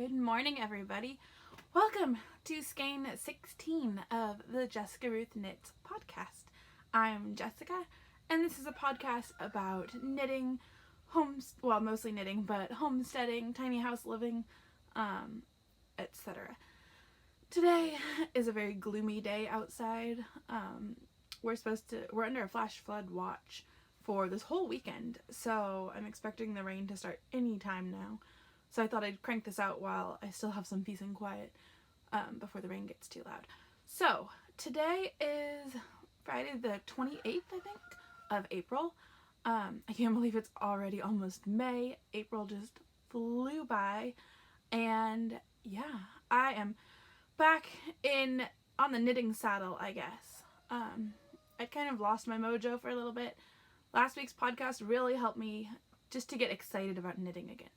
Good morning, everybody. Welcome to skein 16 of the Jessica Ruth Knits podcast. I'm Jessica, and this is a podcast about knitting, mostly knitting, but homesteading, tiny house living, etc. Today is a very gloomy day outside. We're under a flash flood watch for this whole weekend, so I'm expecting the rain to start any time now. So I thought I'd crank this out while I still have some peace and quiet before the rain gets too loud. So today is Friday the 28th, I think, of April. I can't believe it's already almost May. April just flew by, and yeah, I am back on the knitting saddle, I guess. I kind of lost my mojo for a little bit. Last week's podcast really helped me just to get excited about knitting again.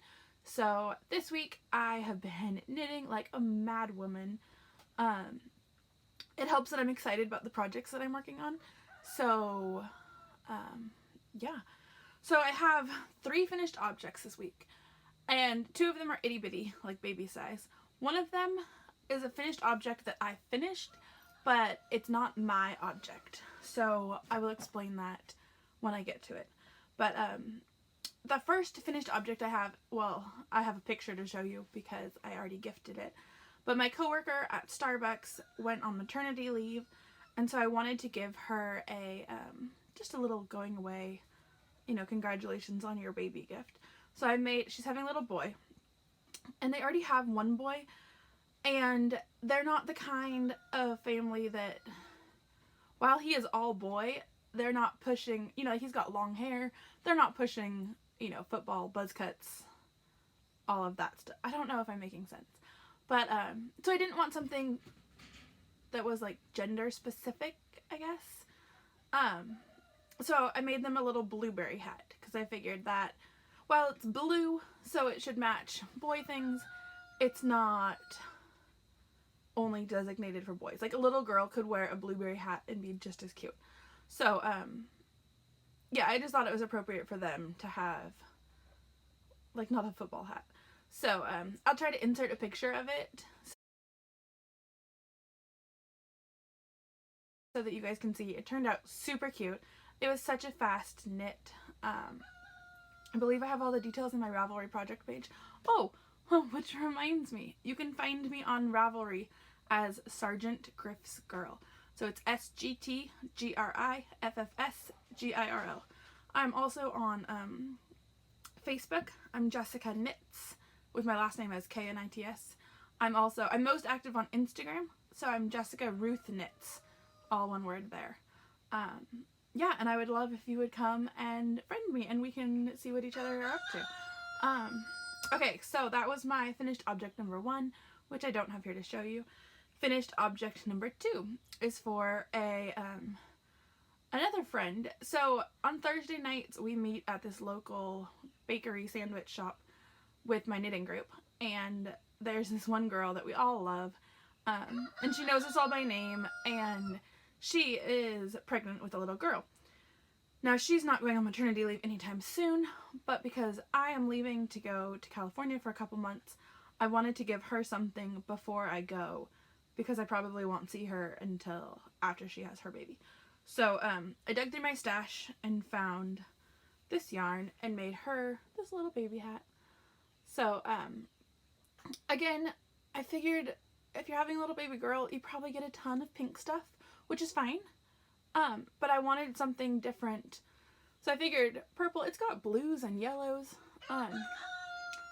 So this week I have been knitting like a mad woman. It helps that I'm excited about the projects that I'm working on. So yeah. So I have 3 finished objects this week, and 2 of them are itty bitty, like baby size. One of them is a finished object that I finished, but it's not my object. So I will explain that when I get to it. But the first finished object I have, I have a picture to show you because I already gifted it. But my coworker at Starbucks went on maternity leave, and so I wanted to give her just a little going away, congratulations on your baby gift. So she's having a little boy, and they already have one boy, and they're not the kind of family that, while he is all boy, they're not pushing, he's got long hair, they're not pushing, football, buzz cuts, all of that stuff. I don't know if I'm making sense. But, so I didn't want something that was, like, gender specific, I guess. So I made them a little blueberry hat, because I figured that, while it's blue, so it should match boy things, it's not only designated for boys. Like, a little girl could wear a blueberry hat and be just as cute. So, yeah, I just thought it was appropriate for them to have, like, not a football hat. So, I'll try to insert a picture of it so that you guys can see. It turned out super cute. It was such a fast knit. I believe I have all the details in my Ravelry project page. Oh, which reminds me, you can find me on Ravelry as Sergeant Griff's Girl. So it's SGTGRIFFSGIRL. I'm also on Facebook. I'm Jessica Knits, with my last name as KNITS. I'm most active on Instagram, so I'm Jessica Ruth Knits, all one word there. Yeah, and I would love if you would come and friend me, and we can see what each other are up to. Okay, so that was my finished object number 1, which I don't have here to show you. Finished object number 2 is for another friend. So on Thursday nights we meet at this local bakery sandwich shop with my knitting group, and there's this one girl that we all love, and she knows us all by name, and she is pregnant with a little girl. Now, she's not going on maternity leave anytime soon, but because I am leaving to go to California for a couple months, I wanted to give her something before I go, because I probably won't see her until after she has her baby. So I dug through my stash and found this yarn and made her this little baby hat. So again, I figured if you're having a little baby girl, you probably get a ton of pink stuff, which is fine. But I wanted something different. So I figured purple, it's got blues and yellows.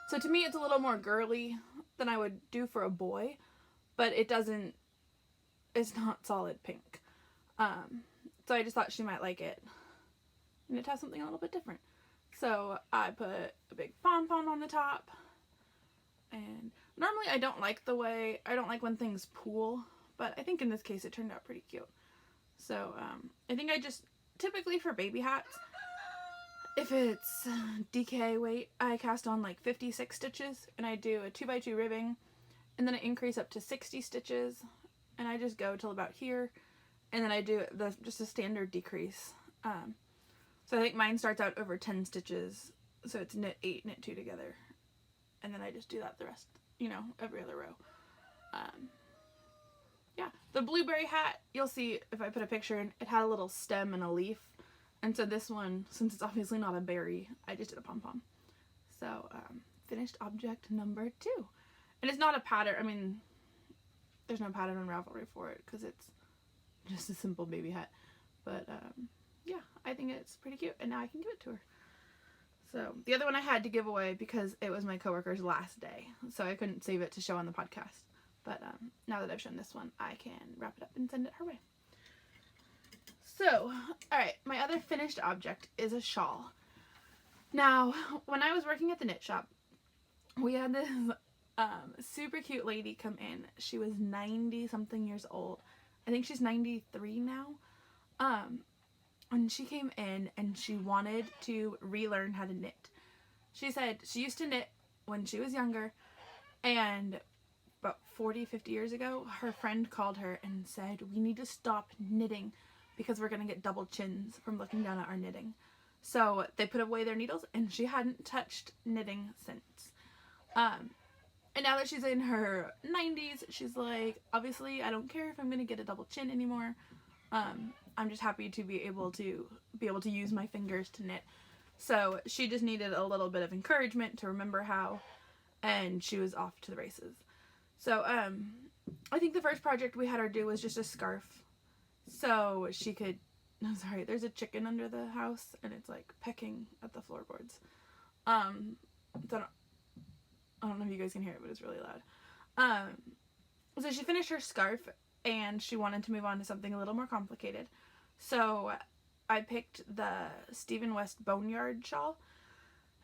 So to me it's a little more girly than I would do for a boy. But it's not solid pink. So I just thought she might like it. And it has something a little bit different. So I put a big pom-pom on the top. And normally I don't like when things pool. But I think in this case it turned out pretty cute. So I think typically for baby hats, if it's DK weight, I cast on like 56 stitches. And I do a 2x2 ribbing. And then I increase up to 60 stitches, and I just go till about here, and then I do just a standard decrease. So I think mine starts out over 10 stitches, so it's knit 8, knit 2 together, and then I just do that the rest you know, every other row. Yeah, the blueberry hat, you'll see if I put a picture in, it had a little stem and a leaf. And so this one, since it's obviously not a berry, I just did a pom-pom. So, finished object number 2. And it's not a pattern, I mean, there's no pattern on Ravelry for it because it's just a simple baby hat. But, yeah, I think it's pretty cute, and now I can give it to her. So, the other one I had to give away because it was my coworker's last day, so I couldn't save it to show on the podcast. But now that I've shown this one, I can wrap it up and send it her way. So, alright, my other finished object is a shawl. Now, when I was working at the knit shop, we had this super cute lady come in. She was 90-something years old. I think she's 93 now. And she came in and she wanted to relearn how to knit. She said she used to knit when she was younger, and about 40-50 years ago, her friend called her and said, we need to stop knitting because we're going to get double chins from looking down at our knitting. So they put away their needles, and she hadn't touched knitting since. And now that she's in her 90s, she's like, obviously I don't care if I'm going to get a double chin anymore. I'm just happy to be able to use my fingers to knit. So she just needed a little bit of encouragement to remember how, and she was off to the races. So, I think the first project we had her do was just a scarf. So she could, I'm sorry, there's a chicken under the house and it's like pecking at the floorboards. So I don't know if you guys can hear it, but it's really loud. So she finished her scarf and she wanted to move on to something a little more complicated. So I picked the Stephen West Boneyard shawl,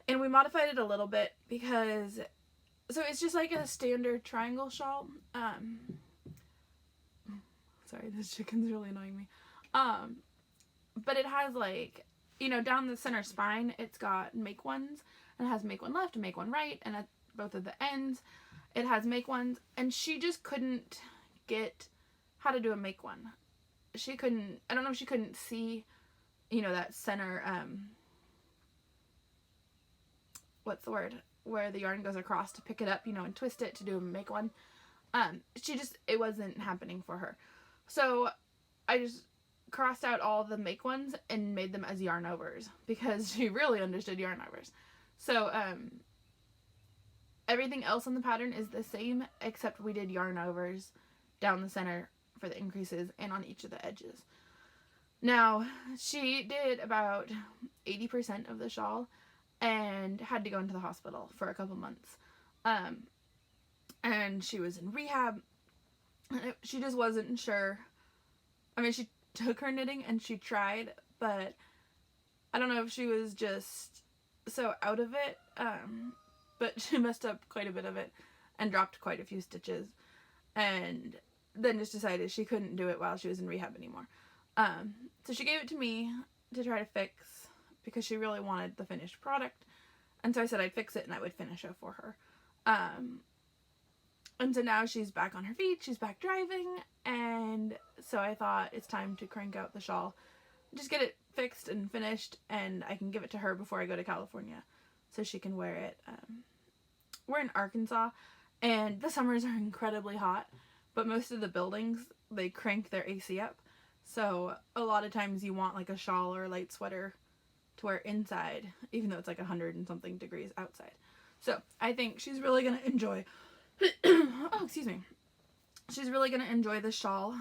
and we modified it a little bit because, so it's just like a standard triangle shawl. Sorry, this chicken's really annoying me. But it has, like, you know, down the center spine, it's got make ones, and it has make one left and make one right, and at both of the ends, it has make ones, and she just couldn't get how to do a make one. She couldn't, I don't know if she couldn't see, you know, that center, what's the word, where the yarn goes across to pick it up, you know, and twist it to do a make one. She just, it wasn't happening for her. So I just crossed out all the make ones and made them as yarn overs because she really understood yarn overs. So, everything else on the pattern is the same except we did yarn overs down the center for the increases and on each of the edges. Now, she did about 80% of the shawl and had to go into the hospital for a couple months. And she was in rehab. She just wasn't sure. I mean, she took her knitting and she tried, but I don't know if she was just so out of it. But she messed up quite a bit of it and dropped quite a few stitches. And then just decided she couldn't do it while she was in rehab anymore. So she gave it to me to try to fix because she really wanted the finished product. And so I said I'd fix it and I would finish it for her. And so now she's back on her feet, she's back driving, and so I thought it's time to crank out the shawl. Just get it fixed and finished, and I can give it to her before I go to California so she can wear it. We're in Arkansas, and the summers are incredibly hot, but most of the buildings, they crank their AC up. So a lot of times you want like a shawl or a light sweater to wear inside, even though it's like 100 and something degrees outside. So I think she's really going to enjoy, oh, excuse me. She's really going to enjoy the shawl.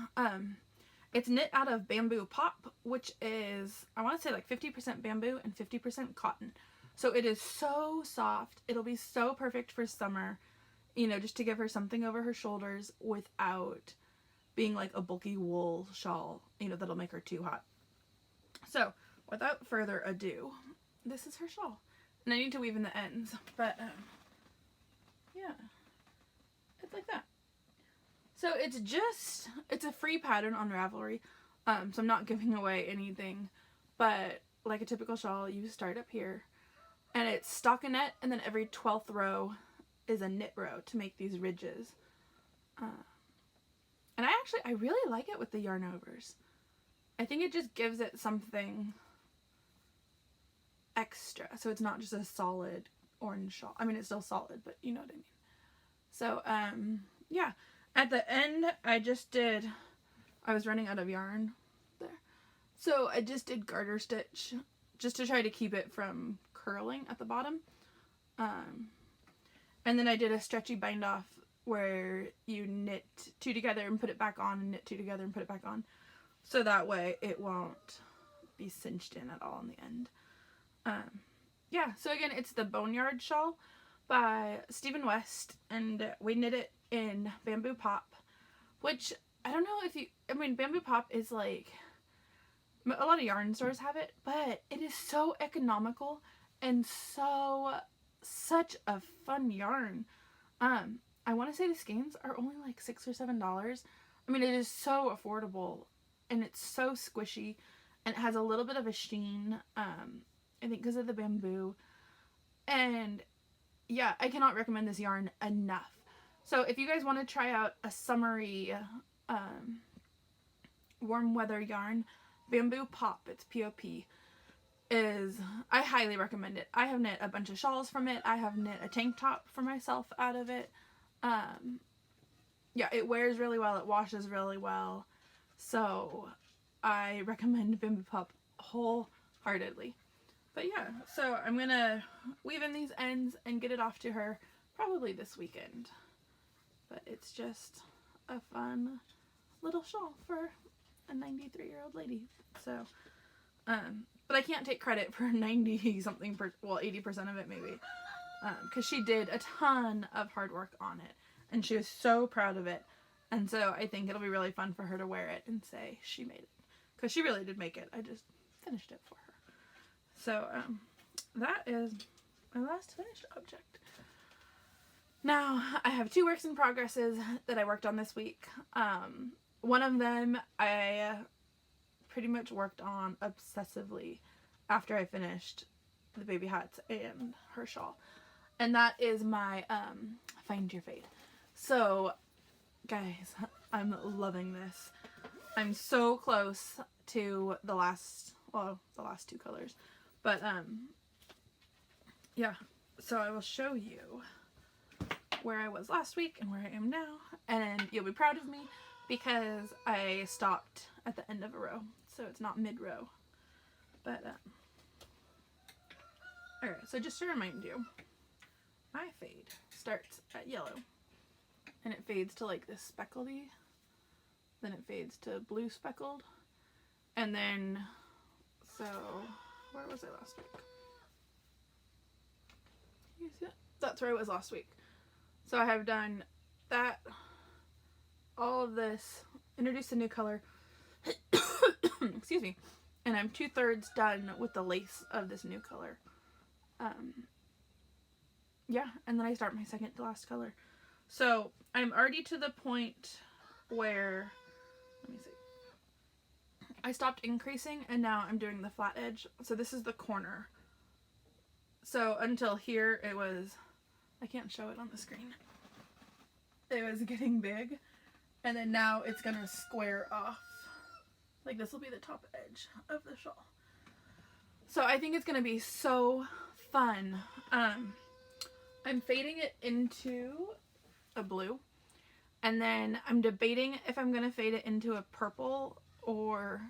It's knit out of bamboo pop, which is, I want to say like 50% bamboo and 50% cotton. So it is so soft. It'll be so perfect for summer, you know, just to give her something over her shoulders without being like a bulky wool shawl, you know, that'll make her too hot. So without further ado, this is her shawl. And I need to weave in the ends, but yeah, it's like that. So it's a free pattern on Ravelry, so I'm not giving away anything, but like a typical shawl, you start up here, and it's stockinette, and then every 12th row is a knit row to make these ridges. And I really like it with the yarn overs. I think it just gives it something extra, so it's not just a solid orange shawl. I mean, it's still solid, but you know what I mean. So, yeah. At the end, I was running out of yarn there. So I just did garter stitch just to try to keep it from curling at the bottom. And then I did a stretchy bind off where you knit 2 together and put it back on, and knit 2 together and put it back on. So that way it won't be cinched in at all in the end. Yeah, so again, it's the Boneyard Shawl by Stephen West, and we knit it in Bamboo Pop, which I don't know if you, I mean, Bamboo Pop is like, a lot of yarn stores have it, but it is so economical and such a fun yarn. I want to say the skeins are only like $6 or $7. I mean, it is so affordable, and it's so squishy, and it has a little bit of a sheen, I think because of the bamboo. And yeah, I cannot recommend this yarn enough. So if you guys want to try out a summery warm weather yarn, Bamboo Pop, it's P-O-P, I highly recommend it. I have knit a bunch of shawls from it. I have knit a tank top for myself out of it. Yeah, it wears really well. It washes really well. So I recommend Bamboo Pop wholeheartedly. But yeah, so I'm going to weave in these ends and get it off to her probably this weekend. But it's just a fun little shawl for a 93-year-old lady. So, but I can't take credit for 90 something, well, 80% of it maybe. Because she did a ton of hard work on it. And she was so proud of it. And so I think it'll be really fun for her to wear it and say she made it. Because she really did make it. I just finished it for her. So, that is my last finished object. Now, I have 2 works in progresses that I worked on this week. One of them I pretty much worked on obsessively after I finished the baby hats and her shawl. And that is my Find Your Fade. So, guys, I'm loving this. I'm so close to the last 2 colors. But, yeah, so I will show you where I was last week and where I am now, and you'll be proud of me because I stopped at the end of a row, so it's not mid-row. But, alright, so just to remind you, my fade starts at yellow, and it fades to like this speckledy, then it fades to blue speckled, and then, so, where was I last week? You see it? That's where I was last week. So I have done that, all of this, introduced a new color, excuse me, and I'm 2/3 done with the lace of this new color. Yeah, and then I start my second to last color. So I'm already to the point where, let me see, I stopped increasing and now I'm doing the flat edge. So this is the corner. So until here it was, I can't show it on the screen. It was getting big, and then now it's gonna square off. Like this will be the top edge of the shawl. So I think it's gonna be so fun. I'm fading it into a blue, and then I'm debating if I'm gonna fade it into a purple or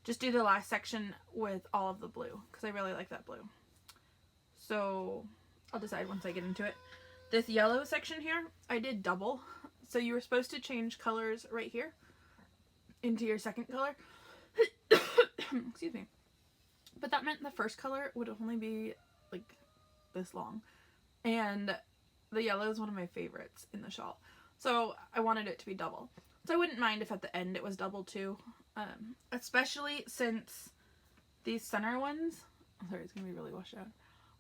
just do the last section with all of the blue, because I really like that blue. So I'll decide once I get into it. This yellow section here, I did double. So you were supposed to change colors right here into your second color. Excuse me. But that meant the first color would only be like this long. And the yellow is one of my favorites in the shawl. So I wanted it to be double. So I wouldn't mind if at the end it was double too. Especially since these center ones, oh, sorry, it's going to be really washed out,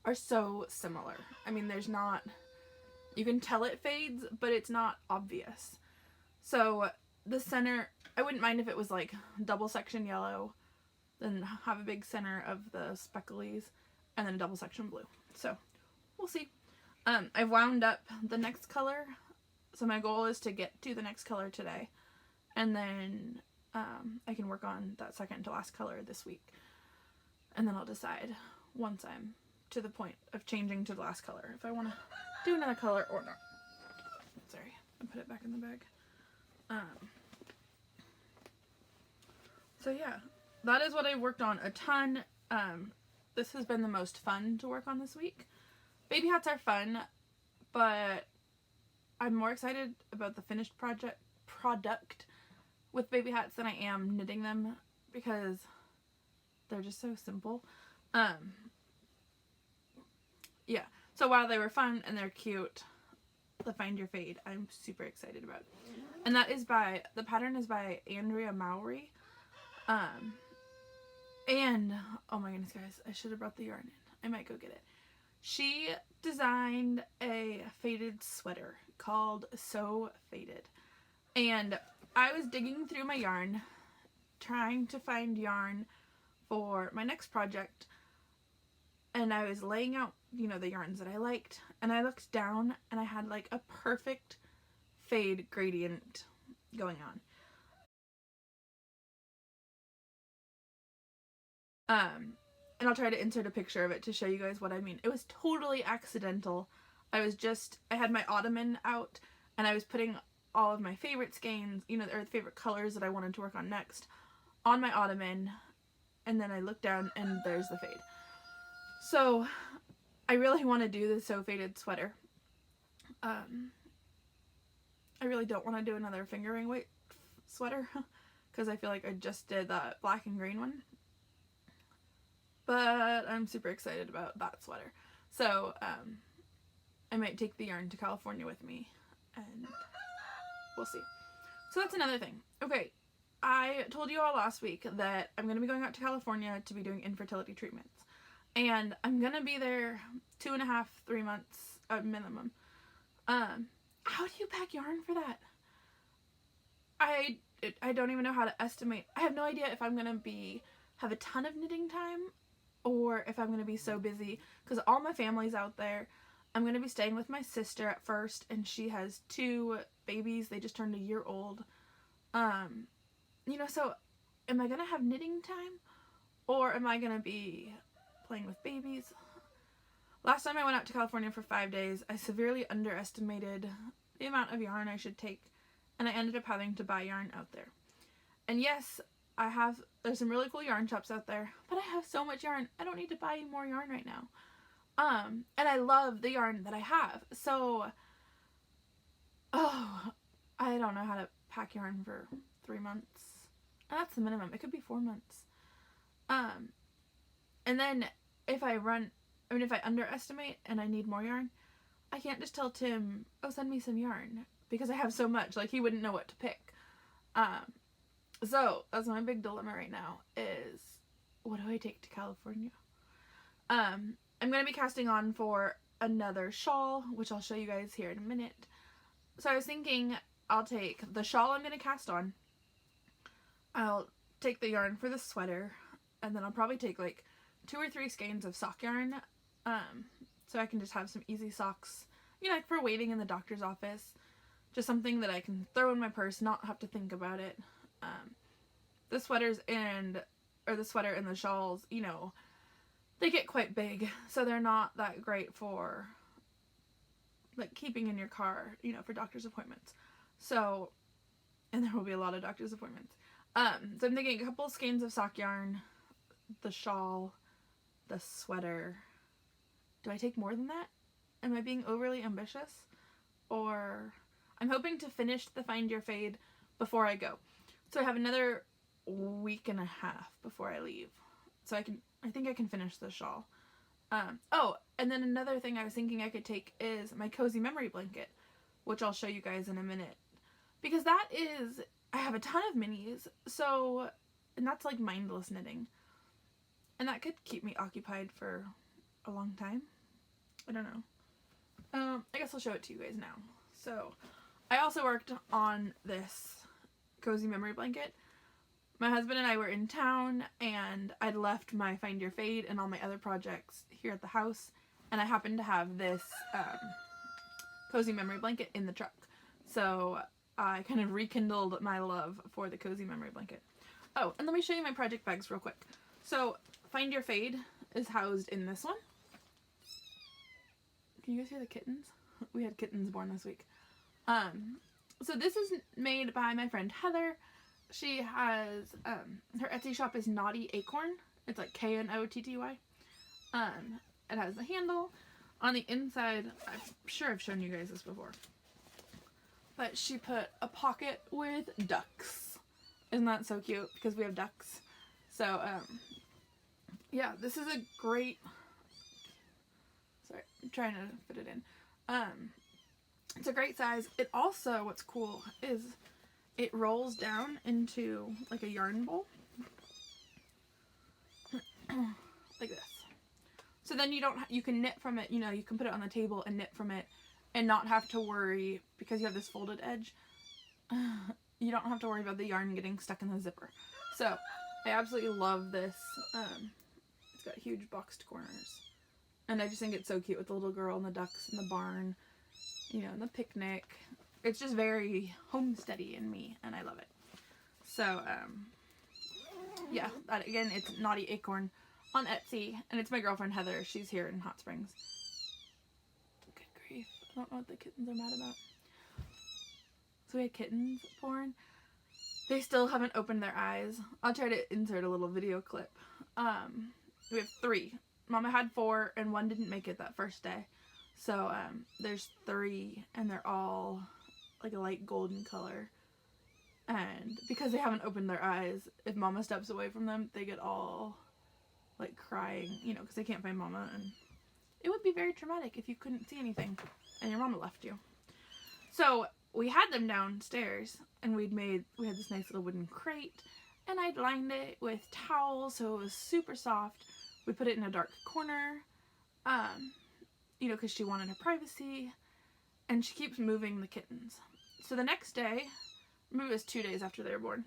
are so similar. I mean, there's not, you can tell it fades, but it's not obvious. So the center, I wouldn't mind if it was like double section yellow, then have a big center of the specklies, and then a double section blue. So we'll see. I've wound up the next color, so my goal is to get to the next color today, and then I can work on that second to last color this week, and then I'll decide once I'm to the point of changing to the last color if I want to do another color or not. Sorry, I put it back in the bag. So yeah, that is what I worked on a ton. This has been the most fun to work on this week. Baby hats are fun, but I'm more excited about the finished product with baby hats than I am knitting them, because they're just so simple. Yeah, so while they were fun and they're cute, the Find Your Fade I'm super excited about. And that is by, the pattern is by ANDREA MOWRY. And, oh my goodness guys, I should have brought the yarn in. I might go get it. She designed a faded sweater called So Faded. And I was digging through my yarn, trying to find yarn for my next project. And I was laying out, you know, the yarns that I liked. And I looked down and I had like a perfect fade gradient going on. And I'll try to insert a picture of it to show you guys what I mean. It was totally accidental. I had my ottoman out and I was putting all of my favorite skeins, you know, or favorite colors that I wanted to work on next on my ottoman, and then I looked down and there's the fade. So I really want to do the So Faded sweater. I really don't want to do another fingering weight sweater because I feel like I just did the black and green one. But I'm super excited about that sweater. So I might take the yarn to California with me and we'll see. So that's another thing. Okay, I told you all last week that I'm going to be going out to California to be doing infertility treatments. And I'm going to be there 2.5, 3 months at minimum. How do you pack yarn for that? I don't even know how to estimate. I have no idea if I'm going to have a ton of knitting time or if I'm going to be so busy because all my family's out there. I'm going to be staying with my sister at first, and she has 2 babies. They just turned a year old. You know, so am I going to have knitting time or am I going to be playing with babies? Last time I went out to California for 5 days, I severely underestimated the amount of yarn I should take, and I ended up having to buy yarn out there. And yes, there's some really cool yarn shops out there, but I have so much yarn, I don't need to buy any more yarn right now. And I love the yarn that I have, so, I don't know how to pack yarn for 3 months. And that's the minimum. It could be 4 months. And then if I underestimate and I need more yarn, I can't just tell Tim, oh, send me some yarn, because I have so much. Like, he wouldn't know what to pick. So that's my big dilemma right now is, what do I take to California? I'm going to be casting on for another shawl, which I'll show you guys here in a minute. So I was thinking I'll take the shawl I'm going to cast on. I'll take the yarn for the sweater, and then I'll probably take like 2 or 3 skeins of sock yarn, so I can just have some easy socks, you know, like for waiting in the doctor's office. Just something that I can throw in my purse, not have to think about it. The sweater and the shawls, you know, they get quite big, so they're not that great for like keeping in your car, you know, for doctor's appointments. So, and there will be a lot of doctor's appointments. So I'm thinking a couple skeins of sock yarn, the shawl, the sweater. Do I take more than that? Am I being overly ambitious? Or I'm hoping to finish the Find Your Fade before I go. So I have another week and a half before I leave. So I think I can finish the shawl. Oh, and then another thing I was thinking I could take is my cozy memory blanket, which I'll show you guys in a minute. Because I have a ton of minis, and that's like mindless knitting. And that could keep me occupied for a long time. I don't know. I guess I'll show it to you guys now. So, I also worked on this cozy memory blanket. My husband and I were in town, and I'd left my Find Your Fade and all my other projects here at the house, and I happened to have this cozy memory blanket in the truck. So I kind of rekindled my love for the cozy memory blanket. Oh, and let me show you my project bags real quick. So Find Your Fade is housed in this one. Can you guys hear the kittens? We had kittens born this week. So this is made by my friend Heather. She has, her Etsy shop is KNOTTY ACORN. It's like KNOTTY. It has the handle. On the inside, I'm sure I've shown you guys this before, but she put a pocket with ducks. Isn't that so cute? Because we have ducks. So, yeah, this is a great, sorry, I'm trying to fit it in. It's a great size. It also, what's cool is it rolls down into like a yarn bowl. Like this. So then you can knit from it, you know, you can put it on the table and knit from it and not have to worry, because you have this folded edge, you don't have to worry about the yarn getting stuck in the zipper. So I absolutely love this. It's got huge boxed corners. And I just think it's so cute with the little girl and the ducks and the barn, you know, and the picnic. It's just very homesteady in me, and I love it. So, yeah, that again, it's KNOTTY ACORN on Etsy, and it's my girlfriend Heather. She's here in Hot Springs. Good grief. I don't know what the kittens are mad about. So we had kittens born. They still haven't opened their eyes. I'll try to insert a little video clip. We have 3. Mama had 4, and 1 didn't make it that first day. So, there's 3, and they're all like a light golden color. And because they haven't opened their eyes, if Mama steps away from them, they get all like crying, you know, because they can't find Mama, and it would be very traumatic if you couldn't see anything and your Mama left you. So we had them downstairs, and we had this nice little wooden crate, and I'd lined it with towels so it was super soft. We put it in a dark corner, you know, because she wanted her privacy, and she keeps moving the kittens. So the next day, maybe it was 2 days after they were born,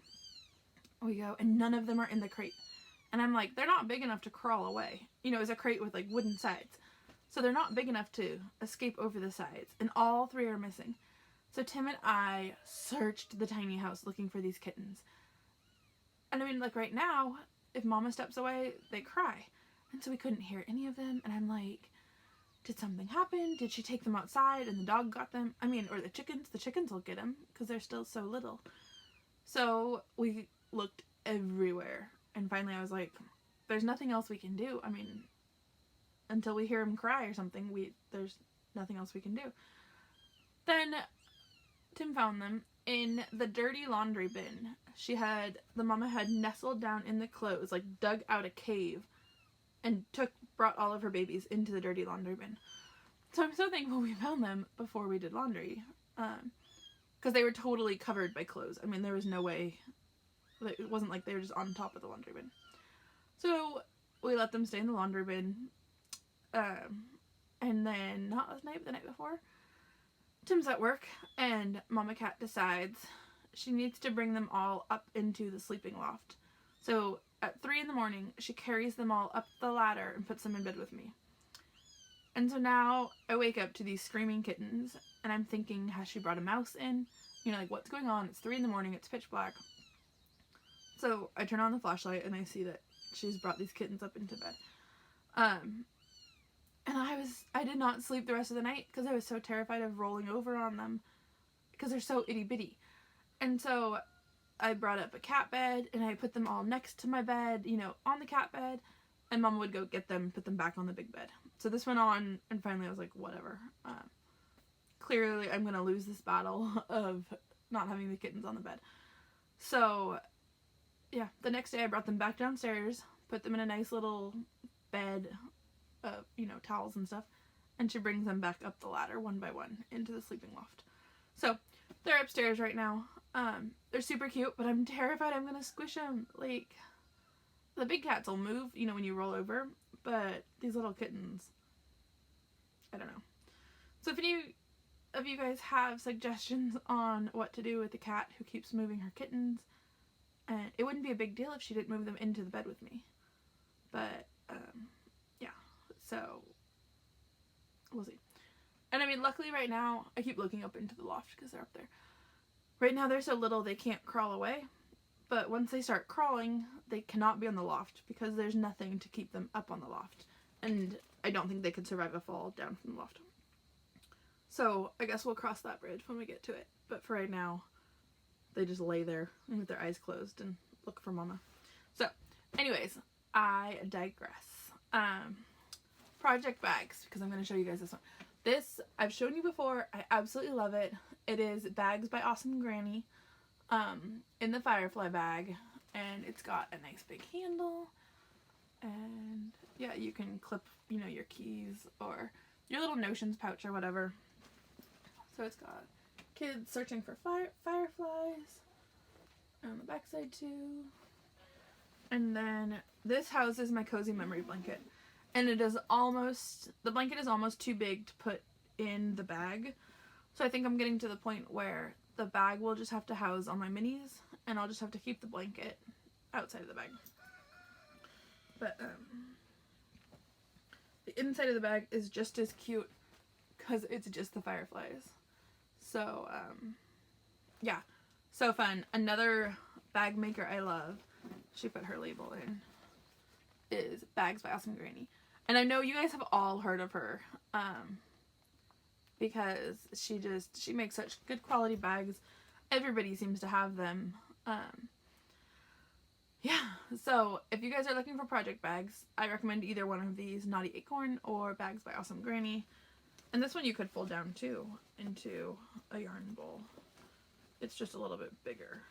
we go, and none of them are in the crate. And I'm like, they're not big enough to crawl away. You know, it's a crate with like wooden sides. So they're not big enough to escape over the sides. And all 3 are missing. So Tim and I searched the tiny house looking for these kittens. And I mean, like right now, if Mama steps away, they cry. And so we couldn't hear any of them. And I'm like, did something happen? Did she take them outside and the dog got them? I mean, or the chickens will get them because they're still so little. So we looked everywhere. And finally I was like, there's nothing else we can do. I mean, until we hear him cry or something, there's nothing else we can do. Then Tim found them in the dirty laundry bin. The Mama had nestled down in the clothes, like dug out a cave, and brought all of her babies into the dirty laundry bin. So I'm so thankful we found them before we did laundry, because they were totally covered by clothes. I mean, there was no way. It wasn't like they were just on top of the laundry bin. So we let them stay in the laundry bin. And then, not last night, but the night before, Tim's at work, and Mama Cat decides she needs to bring them all up into the sleeping loft. So at 3 in the morning, she carries them all up the ladder and puts them in bed with me. And so now I wake up to these screaming kittens, and I'm thinking, has she brought a mouse in? You know, like, what's going on? It's 3 in the morning, it's pitch black. So I turn on the flashlight and I see that she's brought these kittens up into bed. And I did not sleep the rest of the night because I was so terrified of rolling over on them because they're so itty bitty. And so I brought up a cat bed and I put them all next to my bed, you know, on the cat bed, and Mama would go get them, put them back on the big bed. So this went on, and finally I was like, whatever. Clearly I'm going to lose this battle of not having the kittens on the bed. So yeah, the next day I brought them back downstairs, put them in a nice little bed of, you know, towels and stuff, and she brings them back up the ladder one by one into the sleeping loft. So they're upstairs right now. They're super cute, but I'm terrified I'm gonna squish them. Like, the big cats will move, you know, when you roll over, but these little kittens, I don't know. So if any of you guys have suggestions on what to do with the cat who keeps moving her kittens, and it wouldn't be a big deal if she didn't move them into the bed with me. But, yeah. So, we'll see. And I mean, luckily right now, I keep looking up into the loft because they're up there. Right now they're so little they can't crawl away. But once they start crawling, they cannot be on the loft because there's nothing to keep them up on the loft. And I don't think they could survive a fall down from the loft. So I guess we'll cross that bridge when we get to it. But for right now, they just lay there with their eyes closed and look for mama. So anyways, I digress. Project bags, because I'm going to show you guys this one. This I've shown you before. I absolutely love it. It is Bags by Awesome Granny in the Firefly bag, and it's got a nice big handle, and yeah, you can clip, you know, your keys or your little notions pouch or whatever. So it's got kids searching for fireflies on the backside too. And then this houses my cozy memory blanket. And it is almost, the blanket is almost too big to put in the bag. So I think I'm getting to the point where the bag will just have to house all my minis, and I'll just have to keep the blanket outside of the bag. But the inside of the bag is just as cute because it's just the fireflies. So yeah, so fun. Another bag maker I love, she put her label in, is Bags by Awesome Granny. And I know you guys have all heard of her because she makes such good quality bags. Everybody seems to have them. Yeah, so if you guys are looking for project bags, I recommend either one of these, KNOTTY ACORN or Bags by Awesome Granny. And this one you could fold down too into a yarn bowl. It's just a little bit bigger,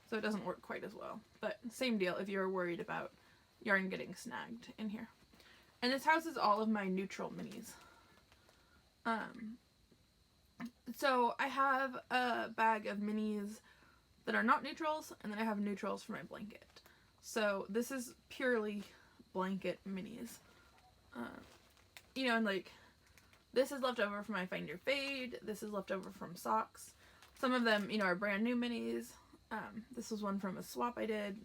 so it doesn't work quite as well. But same deal if you're worried about yarn getting snagged in here. And this houses all of my neutral minis. So I have a bag of minis that are not neutrals, and then I have neutrals for my blanket. So this is purely blanket minis. You know, and like, this is left over from my Find Your Fade. This is left over from socks. Some of them, you know, are brand new minis. This was one from a swap I did.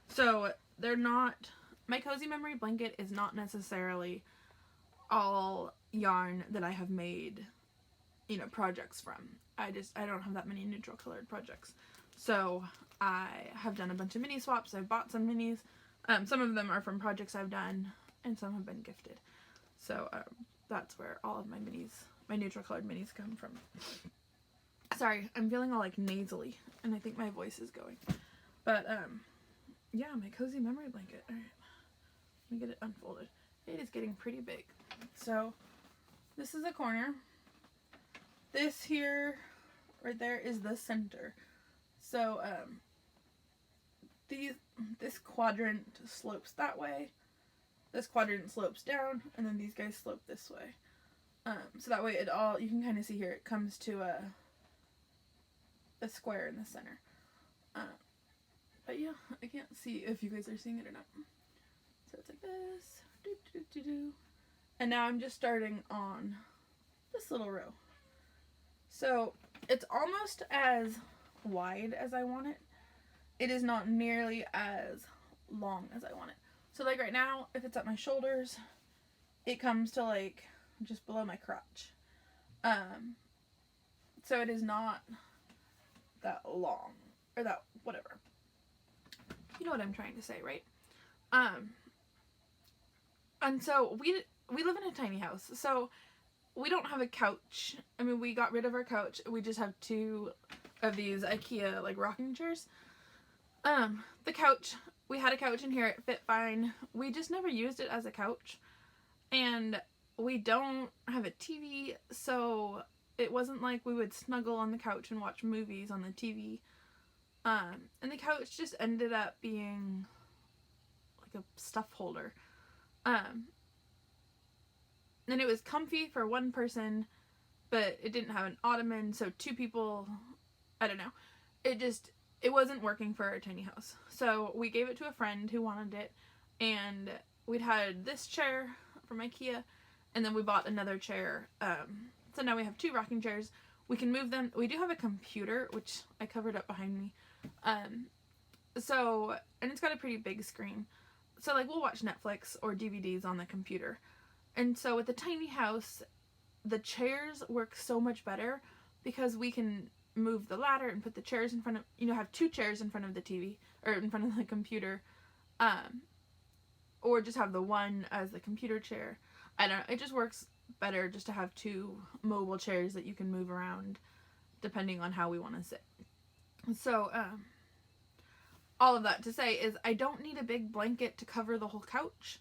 So they're not, my cozy memory blanket is not necessarily all yarn that I have made, you know, projects from. I don't have that many neutral colored projects. So I have done a bunch of mini swaps. I've bought some minis. Some of them are from projects I've done, and some have been gifted. So that's where all of my minis, my neutral colored minis, come from. Sorry, I'm feeling all like nasally, and I think my voice is going. But yeah, my cozy memory blanket. All right, let me get it unfolded. It is getting pretty big. So this is a corner. This here, right there, is the center. So this quadrant slopes that way. This quadrant slopes down, and then these guys slope this way. So that way it all, you can kind of see here, it comes to a square in the center. But yeah, I can't see if you guys are seeing it or not. So it's like this. And now I'm just starting on this little row. So it's almost as wide as I want it. It is not nearly as long as I want it. So like right now, if it's at my shoulders, it comes to like just below my crotch. So it is not that long, or that whatever. You know what I'm trying to say, right? And so we live in a tiny house, so we don't have a couch. I mean, we got rid of our couch. We just have two of these IKEA like rocking chairs. The couch, we had a couch in here, it fit fine. We just never used it as a couch, and we don't have a TV, so it wasn't like we would snuggle on the couch and watch movies on the TV. And the couch just ended up being like a stuff holder. And it was comfy for one person, but it didn't have an ottoman, so two people, I don't know. It wasn't working for our tiny house. So we gave it to a friend who wanted it, and we'd had this chair from IKEA, and then we bought another chair. So now we have two rocking chairs. We can move them. We do have a computer, which I covered up behind me. And it's got a pretty big screen. So like we'll watch Netflix or DVDs on the computer. And so with the tiny house, the chairs work so much better because we can move the ladder and put the chairs in front of, you know, have two chairs in front of the TV or in front of the computer. Or just have the one as the computer chair. I don't know, it just works better just to have 2 mobile chairs that you can move around depending on how we want to sit. So, all of that to say is I don't need a big blanket to cover the whole couch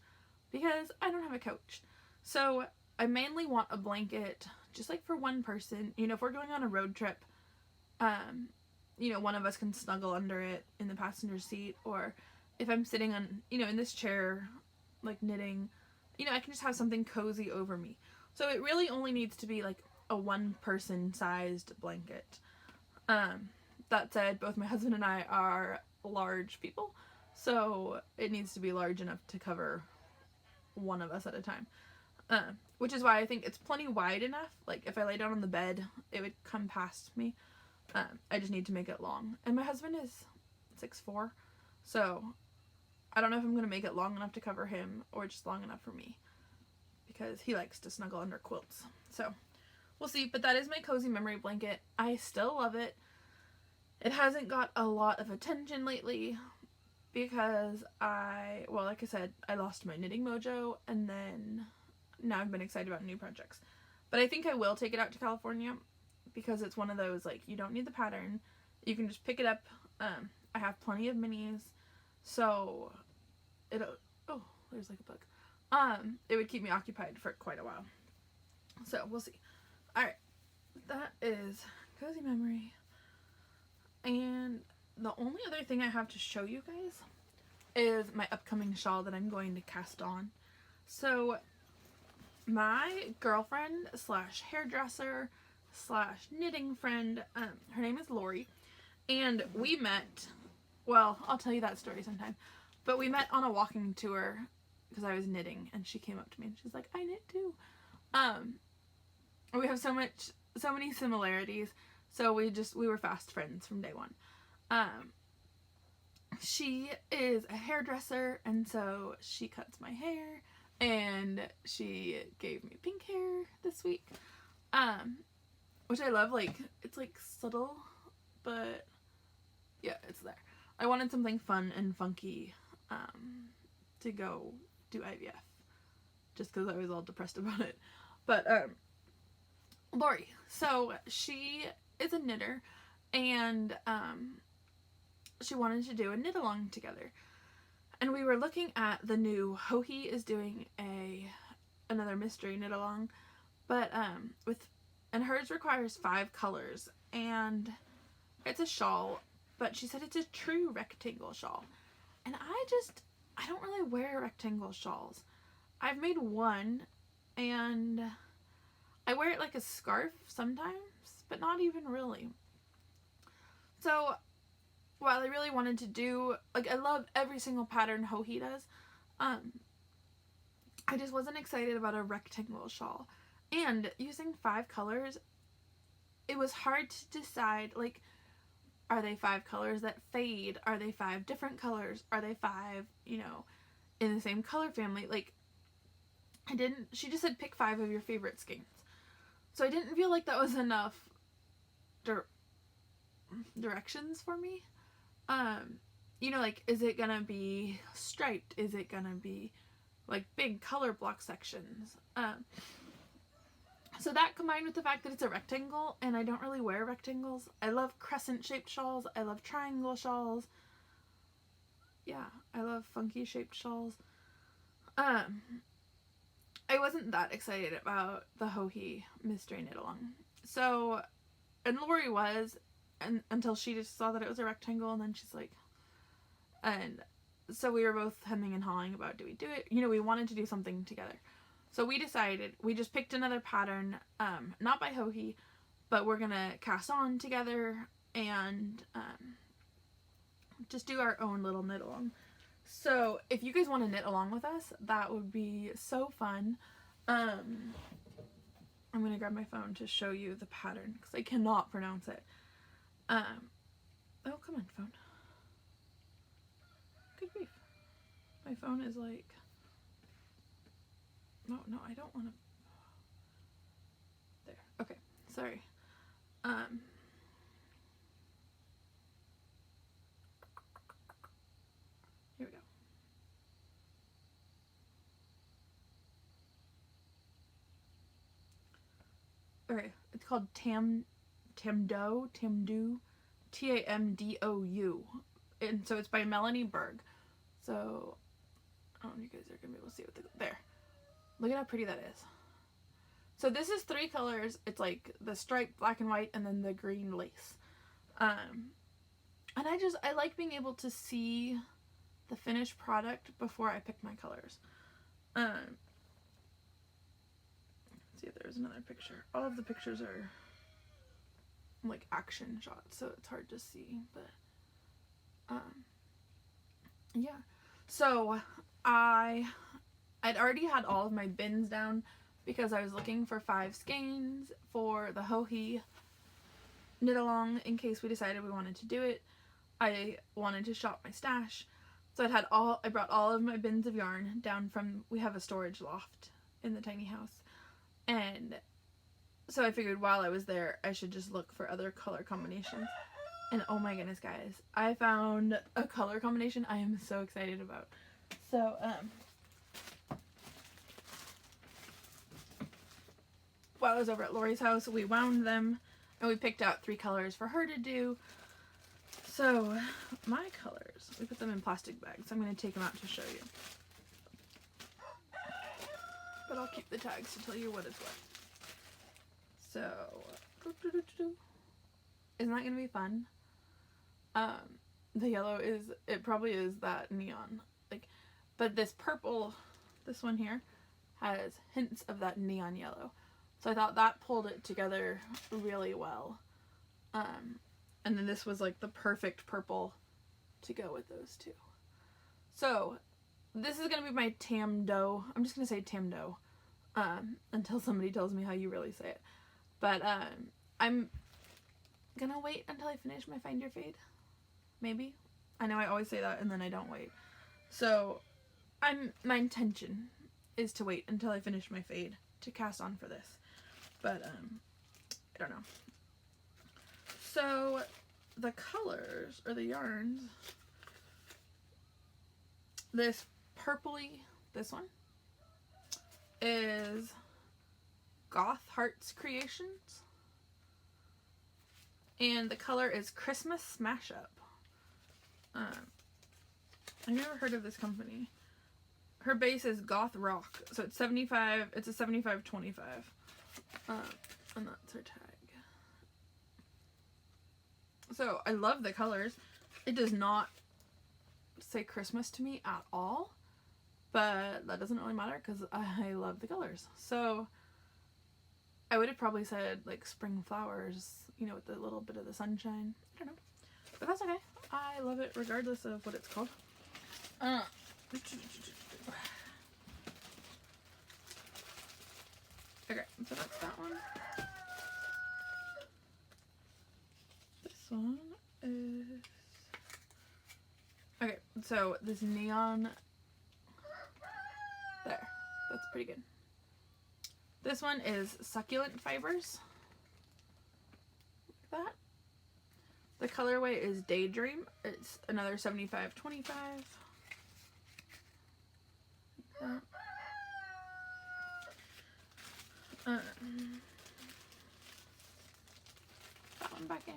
because I don't have a couch. So I mainly want a blanket just like for one person. You know, if we're going on a road trip, you know, one of us can snuggle under it in the passenger seat, or if I'm sitting on, you know, in this chair, like knitting, you know, I can just have something cozy over me. So it really only needs to be like a 1-person sized blanket. That said, both my husband and I are large people, so it needs to be large enough to cover one of us at a time. Which is why I think it's plenty wide enough. Like if I lay down on the bed, it would come past me. I just need to make it long. And my husband is 6'4", so I don't know if I'm going to make it long enough to cover him or just long enough for me, because he likes to snuggle under quilts. So we'll see, but that is my cozy memory blanket. I still love it. It hasn't got a lot of attention lately because well, like I said, I lost my knitting mojo, and then now I've been excited about new projects. But I think I will take it out to California because it's one of those, like, you don't need the pattern. You can just pick it up. I have plenty of minis, so oh, there's like a bug. It would keep me occupied for quite a while. So we'll see. Alright, that is cozy memory. And the only other thing I have to show you guys is my upcoming shawl that I'm going to cast on. So my girlfriend slash hairdresser slash knitting friend, her name is Lori, and we met, well, I'll tell you that story sometime, but we met on a walking tour because I was knitting, and she came up to me and she's like, I knit too. We have so many similarities, so we were fast friends from day one. She is a hairdresser, and so she cuts my hair, and she gave me pink hair this week, which I love. Like, it's like subtle, but yeah, it's there. I wanted something fun and funky to go do IVF, just because I was all depressed about it. But Lori, so she is a knitter, and she wanted to do a knit along together, and we were looking at the new Hohi is doing another mystery knit along, but and hers requires 5 colors, and it's a shawl, but she said it's a true rectangle shawl, and I don't really wear rectangle shawls. I've made one, and I wear it like a scarf sometimes, but not even really. So while I really wanted to do, like, I love every single pattern Hohi does, I just wasn't excited about a rectangle shawl. And using 5 colors, it was hard to decide, like, are they 5 colors that fade? Are they 5 different colors? Are they 5, you know, in the same color family? Like, she just said pick 5 of your favorite skeins. So I didn't feel like that was enough directions for me. You know, like, is it gonna be striped? Is it gonna be like big color block sections? So that combined with the fact that it's a rectangle, and I don't really wear rectangles. I love crescent shaped shawls. I love triangle shawls. Yeah, I love funky shaped shawls. I wasn't that excited about the Hohi mystery knit along. So, and Lori was, and until she just saw that it was a rectangle, and then she's like, and so we were both hemming and hawing about, do we do it? You know, we wanted to do something together. So we decided, we just picked another pattern, not by Hohi, but we're gonna cast on together and just do our own little knit along. So if you guys want to knit along with us, that would be so fun. I'm gonna grab my phone to show you the pattern because I cannot pronounce it. Oh, come on, phone. Good grief. My phone is like, no, I don't want to. There. Okay. Sorry. Here we go. okay, it's called TAMDOU, TAMDOU, and so it's by Melanie Berg. So I don't know if you guys are gonna be able to see what there. Look at how pretty that is. So this is 3 colors. It's like the striped black and white and then the green lace. And I like being able to see the finished product before I pick my colors. Let's see if there's another picture. All of the pictures are like action shots, so it's hard to see, but yeah. So I'd already had all of my bins down because I was looking for 5 skeins for the Hohi knit along in case we decided we wanted to do it. I wanted to shop my stash, so I brought all of my bins of yarn down from, we have a storage loft in the tiny house, and so I figured while I was there I should just look for other color combinations. And oh my goodness, guys, I found a color combination I am so excited about. So while I was over at Lori's house, we wound them and we picked out 3 colors for her to do. So my colors, we put them in plastic bags. I'm going to take them out to show you. But I'll keep the tags to tell you what is what. So, isn't that going to be fun? The yellow it probably is that neon. Like, but this purple, this one here, has hints of that neon yellow. So I thought that pulled it together really well. And then this was like the perfect purple to go with those two. So this is going to be my TAMDOU. I'm just going to say TAMDOU until somebody tells me how you really say it. But I'm going to wait until I finish my Find Your Fade. Maybe. I know I always say that and then I don't wait. So my intention is to wait until I finish my fade to cast on for this. But I don't know. So the colors, or the yarns, this purpley, this one, is Goth Hearts Creations. And the color is Christmas Smash Up. I've never heard of this company. Her base is Goth Rock, so it's 75, it's a 75-25. And that's her tag. So I love the colors. It does not say Christmas to me at all, but that doesn't really matter because I love the colors. So I would have probably said like spring flowers, you know, with a little bit of the sunshine. I don't know, but that's okay. I love it regardless of what it's called. Okay, so that's that one. This one is... Okay, so this neon... There. That's pretty good. This one is Succulent Fibers. Like that. The colorway is Daydream. It's another 75-25. Like that. That one back in.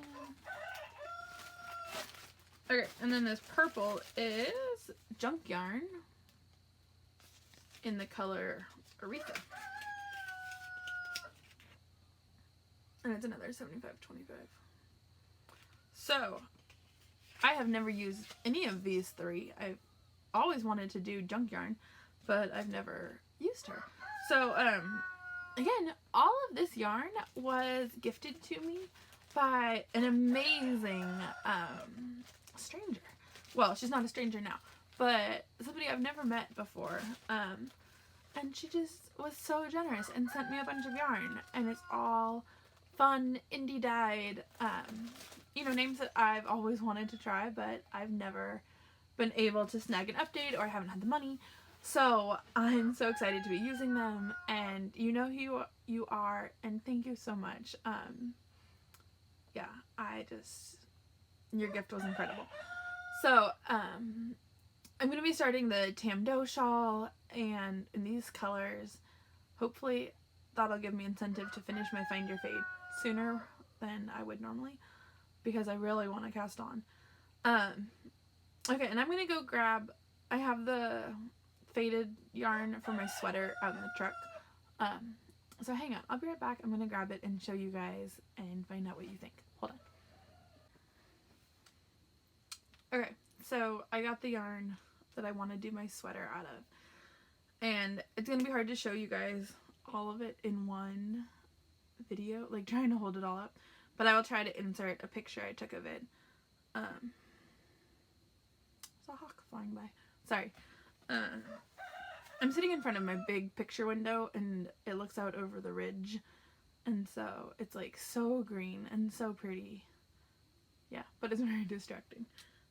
Okay, and then this purple is Junk Yarn in the color Aretha. And it's another 75-25. So, I have never used any of these 3. I've always wanted to do Junk Yarn, but I've never used her. So, again, all of this yarn was gifted to me by an amazing stranger. Well, she's not a stranger now, but somebody I've never met before. And she just was so generous and sent me a bunch of yarn. And it's all fun, indie dyed, you know, names that I've always wanted to try, but I've never been able to snag an update or I haven't had the money. So I'm so excited to be using them, and you know who you are, and thank you so much. Yeah, your gift was incredible. So I'm going to be starting the TAMDOU shawl, and in these colors, hopefully that'll give me incentive to finish my Find Your Fade sooner than I would normally, because I really want to cast on. Okay, and I'm going to go grab, I have the faded yarn for my sweater out in the truck. So hang on, I'll be right back. I'm going to grab it and show you guys and find out what you think. Hold on. Okay, so I got the yarn that I want to do my sweater out of. And it's going to be hard to show you guys all of it in one video, like trying to hold it all up. But I will try to insert a picture I took of it. There's a hawk flying by. Sorry. I'm sitting in front of my big picture window and it looks out over the ridge. And so it's like so green and so pretty. Yeah, but it's very distracting.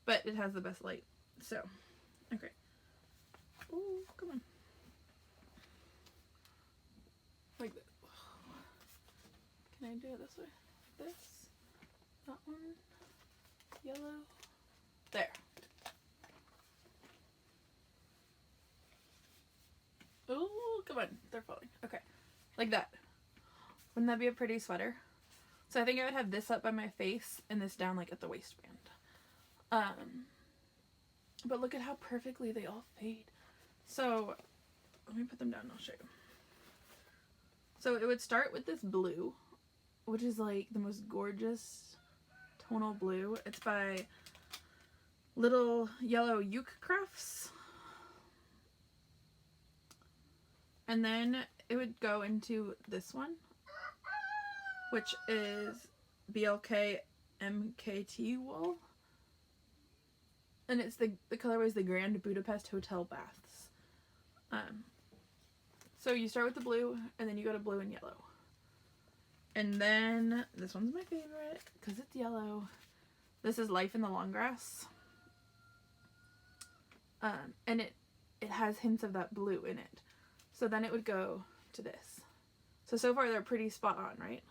But it has the best light. So, okay. Oh, come on. Like that. Can I do it this way? Like this. That one. Yellow. There. Oh, come on. They're falling. Okay. Like that. Wouldn't that be a pretty sweater? So I think I would have this up by my face and this down like at the waistband. But look at how perfectly they all fade. So let me put them down and I'll show you. So it would start with this blue, which is like the most gorgeous tonal blue. It's by Little Yellow Uke Crafts. And then it would go into this one, which is BLK MKT wool. And it's the colorway is the Grand Budapest Hotel Baths. So you start with the blue, and then you go to blue and yellow. And then, this one's my favorite, because it's yellow. This is Life in the Long Grass. And it has hints of that blue in it. So then it would go to this. So far they're pretty spot on, right?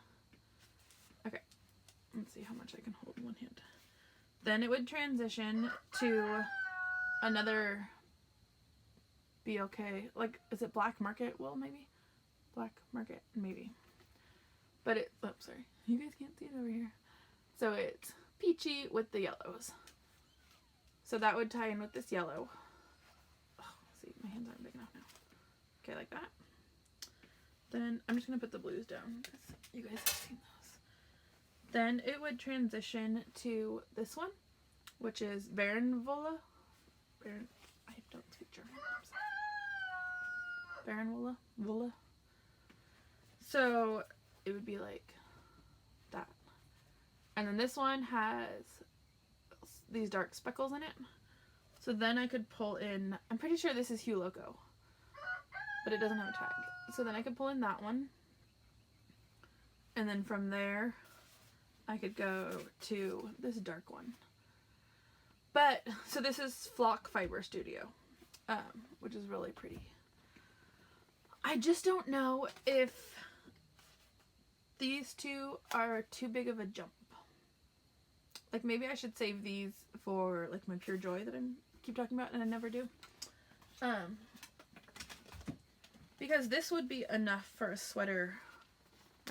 Okay. Let's see how much I can hold in one hand. Then it would transition to another BLK, like, is it Black Market wool, maybe? Black Market, maybe. But it, oh, sorry. You guys can't see it over here. So it's peachy with the yellows. So that would tie in with this yellow. Oh, see, my hands aren't big enough now. Okay, like that. Then I'm just going to put the blues down because you guys have seen those. Then it would transition to this one, which is Barenwolle. I don't speak German. I'm sorry. Barenwolle. So it would be like that. And then this one has these dark speckles in it. So then I could pull in, I'm pretty sure this is Hue Loco, but it doesn't have a tag. So then I could pull in that one. And then from there, I could go to this dark one. But, so this is Flock Fiber Studio, which is really pretty. I just don't know if these two are too big of a jump. Like, maybe I should save these for, like, my Pure Joy that I keep talking about and I never do. Because this would be enough for a sweater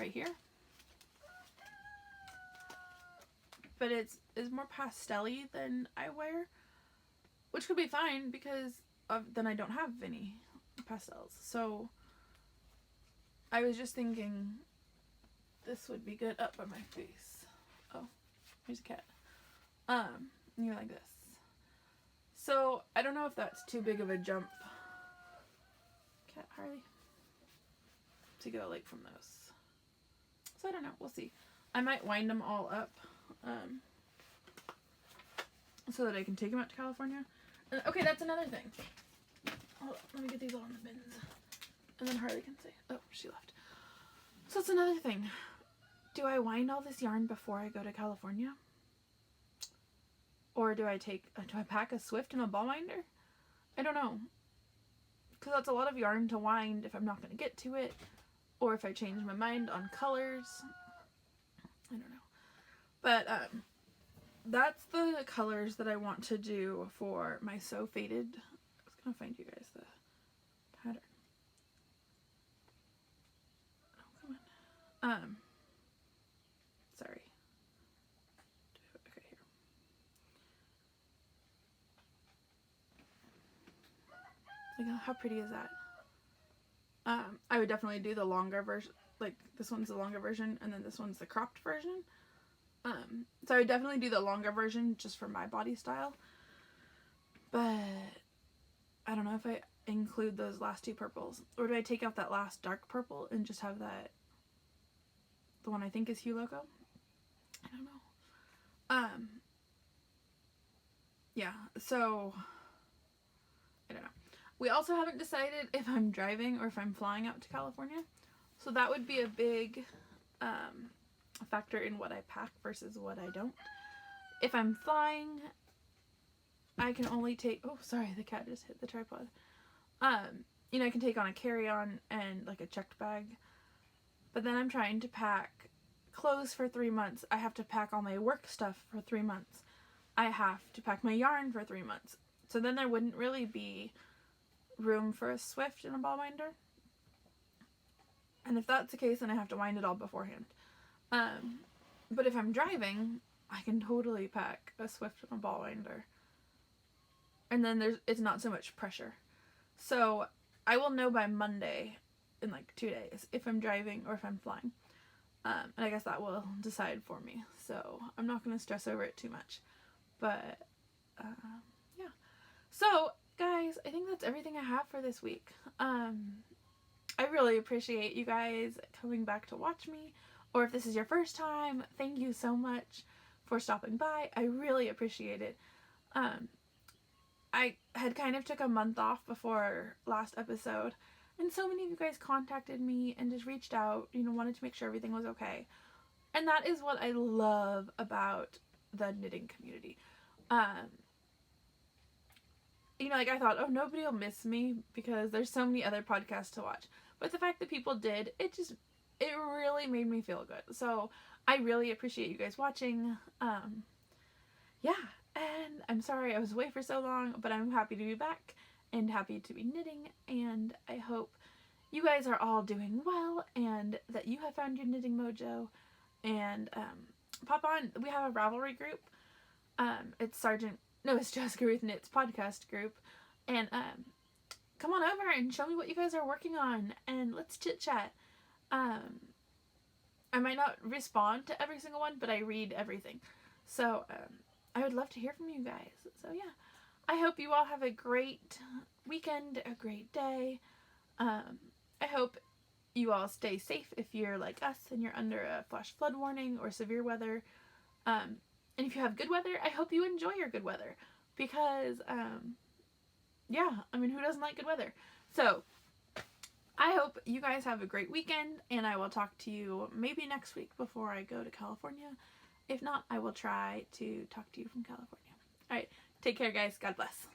right here. But it's more pastel-y than I wear, which could be fine because then I don't have any pastels. So I was just thinking this would be good up by my face. Oh, here's a cat. You're like this. So I don't know if that's too big of a jump. Cat Harley. To go like from those. So I don't know. We'll see. I might wind them all up. So that I can take them out to California. Okay, that's another thing. Hold on, let me get these all in the bins. And then Harley can say, oh, she left. So that's another thing. Do I wind all this yarn before I go to California? Or do I pack a Swift and a ball winder? I don't know. Because that's a lot of yarn to wind if I'm not going to get to it. Or if I change my mind on colors. I don't know. But that's the colors that I want to do for my So Faded. I was going to find you guys the pattern. Sorry. Okay, here. Like, how pretty is that? I would definitely do the longer version. Like, this one's the longer version, and then this one's the cropped version. So I would definitely do the longer version just for my body style. But I don't know if I include those last two purples. Or do I take out that last dark purple and just have that, the one I think is Hue Loco? I don't know. Yeah, so I don't know. We also haven't decided if I'm driving or if I'm flying out to California. So that would be a big factor in what I pack versus what I don't. If I'm flying, I can only take... Oh, sorry, the cat just hit the tripod. You know, I can take on a carry-on and like a checked bag. But then I'm trying to pack clothes for 3 months. I have to pack all my work stuff for 3 months. I have to pack my yarn for 3 months. So then there wouldn't really be room for a Swift and a ball winder. And if that's the case, then I have to wind it all beforehand. But if I'm driving, I can totally pack a Swift and a ball winder. And then it's not so much pressure. So I will know by Monday, in like 2 days, if I'm driving or if I'm flying. And I guess that will decide for me. So I'm not going to stress over it too much. But, yeah. So, guys, I think that's everything I have for this week. I really appreciate you guys coming back to watch me. Or if this is your first time, thank you so much for stopping by. I really appreciate it. I had kind of took a month off before last episode. And so many of you guys contacted me and just reached out, you know, wanted to make sure everything was okay. And that is what I love about the knitting community. You know, like I thought, oh, nobody will miss me because there's so many other podcasts to watch. But the fact that people did, it really made me feel good. So I really appreciate you guys watching. Yeah, and I'm sorry I was away for so long, but I'm happy to be back and happy to be knitting. And I hope you guys are all doing well and that you have found your knitting mojo. And pop on, we have a Ravelry group. It's Jessica Ruth Knits podcast group. And come on over and show me what you guys are working on and let's chit chat. I might not respond to every single one, but I read everything. So I would love to hear from you guys. So yeah, I hope you all have a great weekend, a great day. I hope you all stay safe if you're like us and you're under a flash flood warning or severe weather. And if you have good weather, I hope you enjoy your good weather because, yeah, I mean, who doesn't like good weather? So I hope you guys have a great weekend and I will talk to you maybe next week before I go to California. If not, I will try to talk to you from California. All right, take care, guys. God bless.